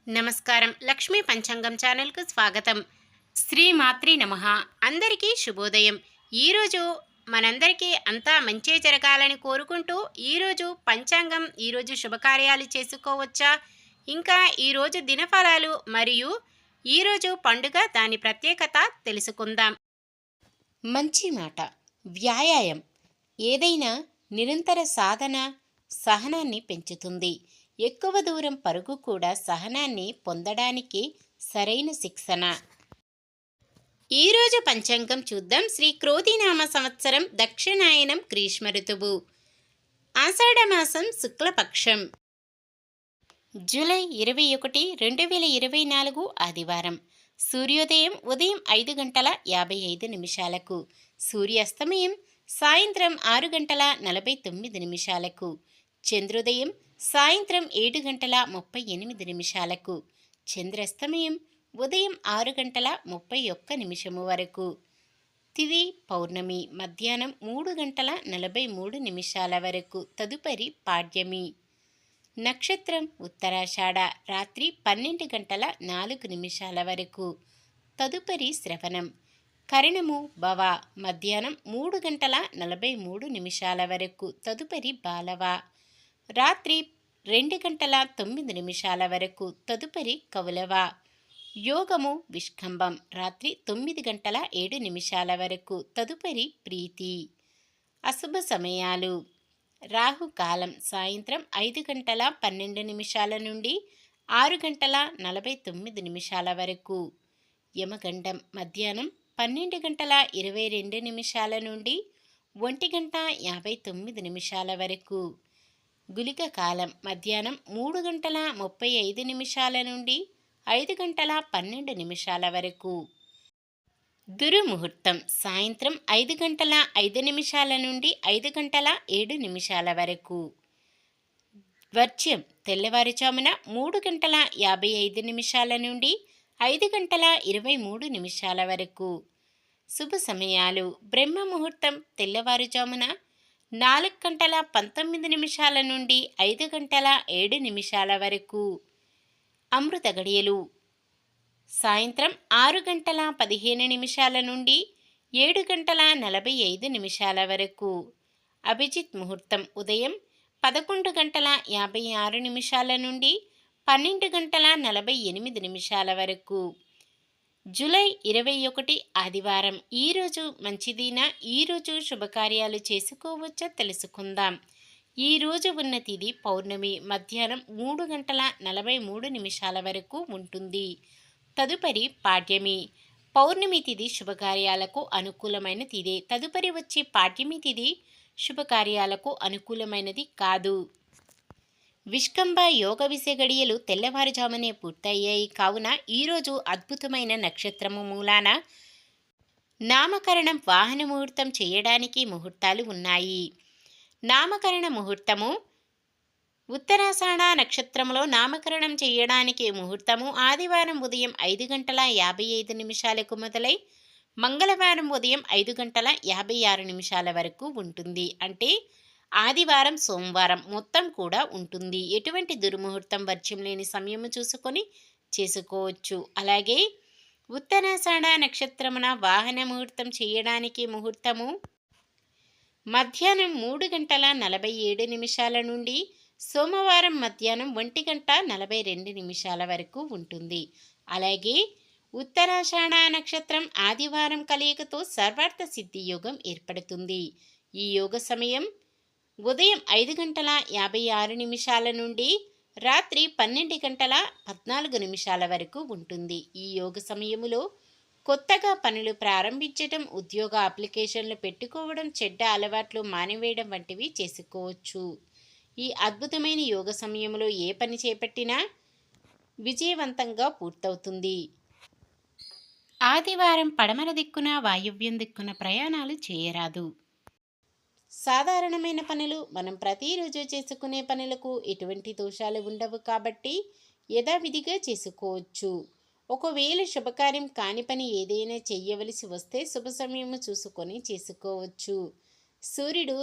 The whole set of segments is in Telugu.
నమస్కారం. లక్ష్మీ పంచాంగం ఛానల్‌కు స్వాగతం. శ్రీమాత్రే నమః. అందరికీ శుభోదయం. ఈరోజు మనందరికీ అంతా మంచే జరగాలని కోరుకుంటూ ఈరోజు పంచాంగం, ఈరోజు శుభకార్యాలు చేసుకోవచ్చా, ఇంకా ఈరోజు దినఫలాలు మరియు ఈరోజు పండుగ దాని ప్రత్యేకత తెలుసుకుందాం. మంచి మాట. వ్యాయామం ఏదైనా నిరంతర సాధన సహనాన్ని పెంచుతుంది. ఎక్కువ దూరం పరుగు కూడా సహనాన్ని పొందడానికి సరైన శిక్షణ. ఈరోజు పంచాంగం చూద్దాం. శ్రీ క్రోధినామ సంవత్సరం, దక్షిణాయనం, గ్రీష్మ ఋతువు, ఆషాఢమాసం, శుక్లపక్షం, జూలై 21, 2024 ఆదివారం. సూర్యోదయం ఉదయం 5:55, సూర్యాస్తమయం సాయంత్రం 6:49, చంద్రోదయం సాయంత్రం 7:38, చంద్రాస్తమయం ఉదయం 6:31 వరకు. తిథి పౌర్ణమి మధ్యాహ్నం 3:43 వరకు. తదుపరి పాడ్యమి. నక్షత్రం ఉత్తరాషాఢ రాత్రి 12:04 వరకు. తదుపరి శ్రవణం. కరణము భవ మధ్యాహ్నం 3:43 వరకు. తదుపరి బాలవ రాత్రి 2:09 వరకు. తదుపరి కౌలవ. యోగము విష్కంభం రాత్రి 9:07 వరకు. తదుపరి ప్రీతి. అశుభ సమయాలు. రాహుకాలం సాయంత్రం 5:12 నుండి 6:49 వరకు. యమగండం మధ్యాహ్నం 12:22 నుండి 1:59 వరకు. గుళిక కాలం మధ్యాహ్నం 3:35 నుండి 5:12 వరకు. దుర్ముహూర్తం సాయంత్రం 5:05 నుండి 5:07 వరకు. వర్జ్యం తెల్లవారుజామున 3:55 నుండి 5:23 వరకు. శుభ సమయాలు. బ్రహ్మ ముహూర్తం తెల్లవారుజామున 4:19 నుండి 5:07 వరకు. అమృత గడియలు సాయంత్రం 6:15 నుండి 7:45 వరకు. అభిజిత్ ముహూర్తం ఉదయం 11:56 నుండి 12:48 వరకు. జూలై 21 ఆదివారం. ఈరోజు మంచిదినా? ఈరోజు శుభకార్యాలు చేసుకోవచ్చా తెలుసుకుందాం. ఈరోజు ఉన్న తిథి పౌర్ణమి మధ్యాహ్నం 3:43 వరకు ఉంటుంది. తదుపరి పాడ్యమి. పౌర్ణమి తిథి శుభకార్యాలకు అనుకూలమైన తిథి. తదుపరి వచ్చే పాడ్యమి తిథి శుభకార్యాలకు అనుకూలమైనది కాదు. విష్కంభ యోగ విషయ గడియలు తెల్లవారుజామునే పూర్తయ్యాయి. కావున ఈరోజు అద్భుతమైన నక్షత్రము మూలాన నామకరణం, వాహన ముహూర్తం చేయడానికి ముహూర్తాలు ఉన్నాయి. నామకరణ ముహూర్తము ఉత్తరాషాఢ నక్షత్రంలో నామకరణం చేయడానికి ముహూర్తము ఆదివారం ఉదయం 5:55 మొదలై మంగళవారం ఉదయం 5:56 వరకు ఉంటుంది. అంటే ఆదివారం, సోమవారం మొత్తం కూడా ఉంటుంది. ఎటువంటి దుర్ముహూర్తం, వర్జ్యం లేని సమయము చూసుకొని చేసుకోవచ్చు. అలాగే ఉత్తరాషాఢ నక్షత్రమున వాహన ముహూర్తం చేయడానికి ముహూర్తము మధ్యాహ్నం 3:47 నుండి సోమవారం మధ్యాహ్నం 1:42 వరకు ఉంటుంది. అలాగే ఉత్తరాషాఢ నక్షత్రం ఆదివారం కలయికతో సర్వార్థ సిద్ధి యోగం ఏర్పడుతుంది. ఈ యోగ సమయం ఉదయం 5:56 నుండి రాత్రి 12:14 వరకు ఉంటుంది. ఈ యోగ సమయములో కొత్తగా పనులు ప్రారంభించడం, ఉద్యోగ అప్లికేషన్లు పెట్టుకోవడం, చెడ్డ అలవాట్లు మానివేయడం వంటివి చేసుకోవచ్చు. ఈ అద్భుతమైన యోగ సమయంలో ఏ పని చేపట్టినా విజయవంతంగా పూర్తవుతుంది. ఆదివారం పడమర దిక్కున, వాయువ్యం దిక్కున ప్రయాణాలు చేయరాదు. సాధారణమైన పనులు, మనం ప్రతిరోజు చేసుకునే పనులకు ఎటువంటి దోషాలు ఉండవు కాబట్టి యథావిధిగా చేసుకోవచ్చు. ఒకవేళ శుభకార్యం కాని పని ఏదైనా చెయ్యవలసి వస్తే శుభ సమయము చూసుకొని చేసుకోవచ్చు. సూర్యుడు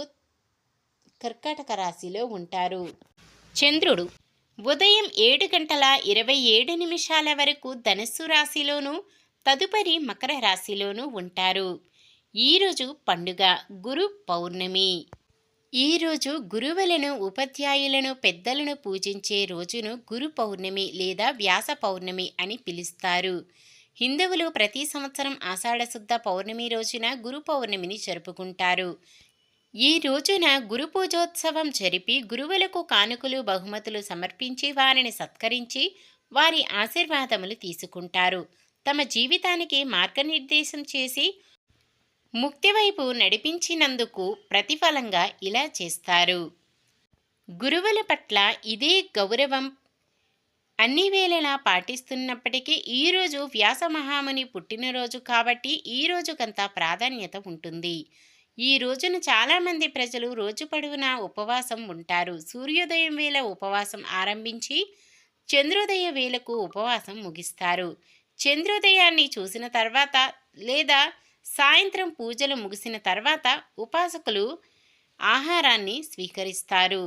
కర్కాటక రాశిలో ఉంటారు. చంద్రుడు ఉదయం 7:27 వరకు ధనుస్సు రాశిలోను, తదుపరి మకర రాశిలోను ఉంటారు. ఈరోజు పండుగ గురు పౌర్ణమి. ఈరోజు గురువులను, ఉపాధ్యాయులను, పెద్దలను పూజించే రోజును గురు పౌర్ణమి లేదా వ్యాస పౌర్ణమి అని పిలుస్తారు. హిందువులు ప్రతి సంవత్సరం ఆషాఢశుద్ధ పౌర్ణమి రోజున గురు పౌర్ణమిని జరుపుకుంటారు. ఈ రోజున గురు పూజోత్సవం జరిపి గురువులకు కానుకలు, బహుమతులు సమర్పించి వారిని సత్కరించి వారి ఆశీర్వాదములు తీసుకుంటారు. తమ జీవితానికి మార్గనిర్దేశం చేసి ముక్తి వైపు నడిపించినందుకు ప్రతిఫలంగా ఇలా చేస్తారు. గురువుల పట్ల ఇదే గౌరవం అన్ని వేళలా పాటిస్తున్నప్పటికీ ఈరోజు వ్యాస మహాముని పుట్టినరోజు కాబట్టి ఈ రోజుకంత ప్రాధాన్యత ఉంటుంది. ఈ రోజున చాలామంది ప్రజలు రోజు పొడవునా ఉపవాసం ఉంటారు. సూర్యోదయం వేళ ఉపవాసం ఆరంభించి చంద్రోదయ వేళకు ఉపవాసం ముగిస్తారు. చంద్రోదయాన్ని చూసిన తర్వాత లేదా సాయంత్రం పూజలు ముగిసిన తర్వాత ఉపాసకులు ఆహారాన్ని స్వీకరిస్తారు.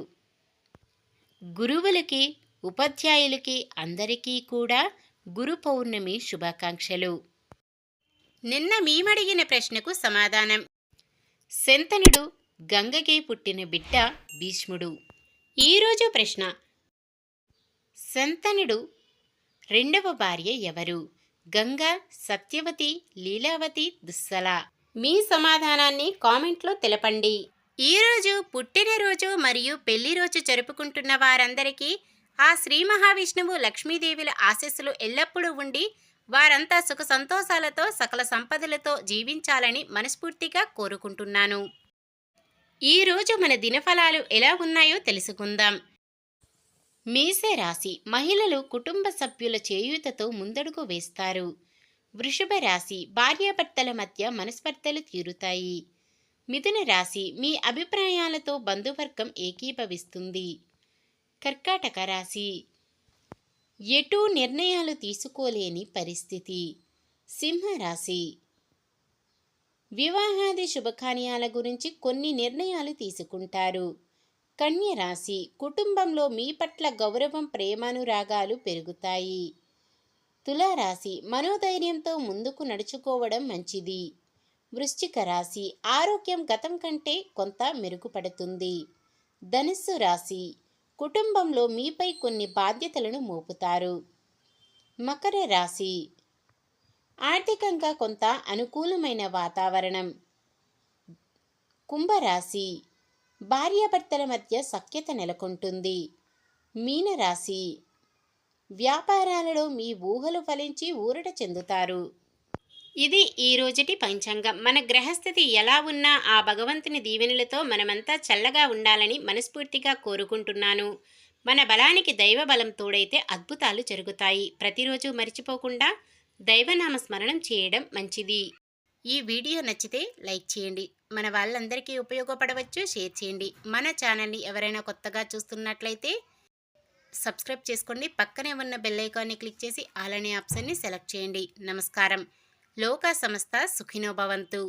గురువులకి, ఉపాధ్యాయులకి అందరికీ కూడా గురు పౌర్ణమి శుభాకాంక్షలు. నిన్న మీమడిగిన ప్రశ్నకు సమాధానం. శంతనుడు గంగకి పుట్టిన బిడ్డ భీష్ముడు. ఈరోజు ప్రశ్న: శంతనుడు రెండవ భార్య ఎవరు? గంగ, సత్యవతి, లీలావతి, దుస్సల? మీ సమాధానాన్ని కామెంట్లో తెలపండి. ఈరోజు పుట్టినరోజు మరియు పెళ్లి రోజు జరుపుకుంటున్న వారందరికీ ఆ శ్రీ మహావిష్ణువు, లక్ష్మీదేవుల ఆశీస్సులు ఎల్లప్పుడూ ఉండి వారంతా సుఖ సంతోషాలతో సకల సంపదలతో జీవించాలని మనస్ఫూర్తిగా కోరుకుంటున్నాను. ఈరోజు మన దినఫలాలు ఎలా ఉన్నాయో తెలుసుకుందాం. మేషరాశి మహిళలు కుటుంబ సభ్యుల చేయూతతో ముందడుగు వేస్తారు. వృషభ రాశి భార్యాభర్తల మధ్య మనస్పర్ధలు తీరుతాయి. మిథున రాశి మీ అభిప్రాయాలతో బంధువర్గం ఏకీభవిస్తుంది. కర్కాటక రాశి ఎటూ నిర్ణయాలు తీసుకోలేని పరిస్థితి. సింహరాశి వివాహాది శుభకార్యాల గురించి కొన్ని నిర్ణయాలు తీసుకుంటారు. కన్య రాశి కుటుంబంలో మీ పట్ల గౌరవం, ప్రేమానురాగాలు పెరుగుతాయి. తులారాశి మనోధైర్యంతో ముందుకు నడుచుకోవడం మంచిది. వృశ్చిక రాశి ఆరోగ్యం గతం కంటే కొంత మెరుగుపడుతుంది. ధనుస్సు రాశి కుటుంబంలో మీపై కొన్ని బాధ్యతలను మోపుతారు. మకర రాశి ఆర్థికంగా కొంత అనుకూలమైన వాతావరణం. కుంభరాశి భార్యాభర్తల మధ్య సఖ్యత నెలకొంటుంది. మీనరాశి వ్యాపారాలలో మీ ఊహలు ఫలించి ఊరట చెందుతారు. ఇది ఈ రోజుటి పంచాంగం. మన గ్రహస్థితి ఎలా ఉన్నా ఆ భగవంతుని దీవెనలతో మనమంతా చల్లగా ఉండాలని మనస్ఫూర్తిగా కోరుకుంటున్నాను. మన బలానికి దైవ బలం తోడైతే అద్భుతాలు జరుగుతాయి. ప్రతిరోజు మర్చిపోకుండా దైవనామ స్మరణం చేయడం మంచిది. ఈ వీడియో నచ్చితే లైక్ చేయండి. మన వాళ్ళందరికీ ఉపయోగపడవచ్చు, షేర్ చేయండి. మన ఛానల్ని ఎవరైనా కొత్తగా చూస్తున్నట్లయితే సబ్స్క్రైబ్ చేసుకోండి. పక్కనే ఉన్న బెల్ ఐకాన్ని క్లిక్ చేసి ఆల్ అనే ఆప్షన్ని సెలెక్ట్ చేయండి. నమస్కారం. లోకా సమస్త సుఖినో భవంతు.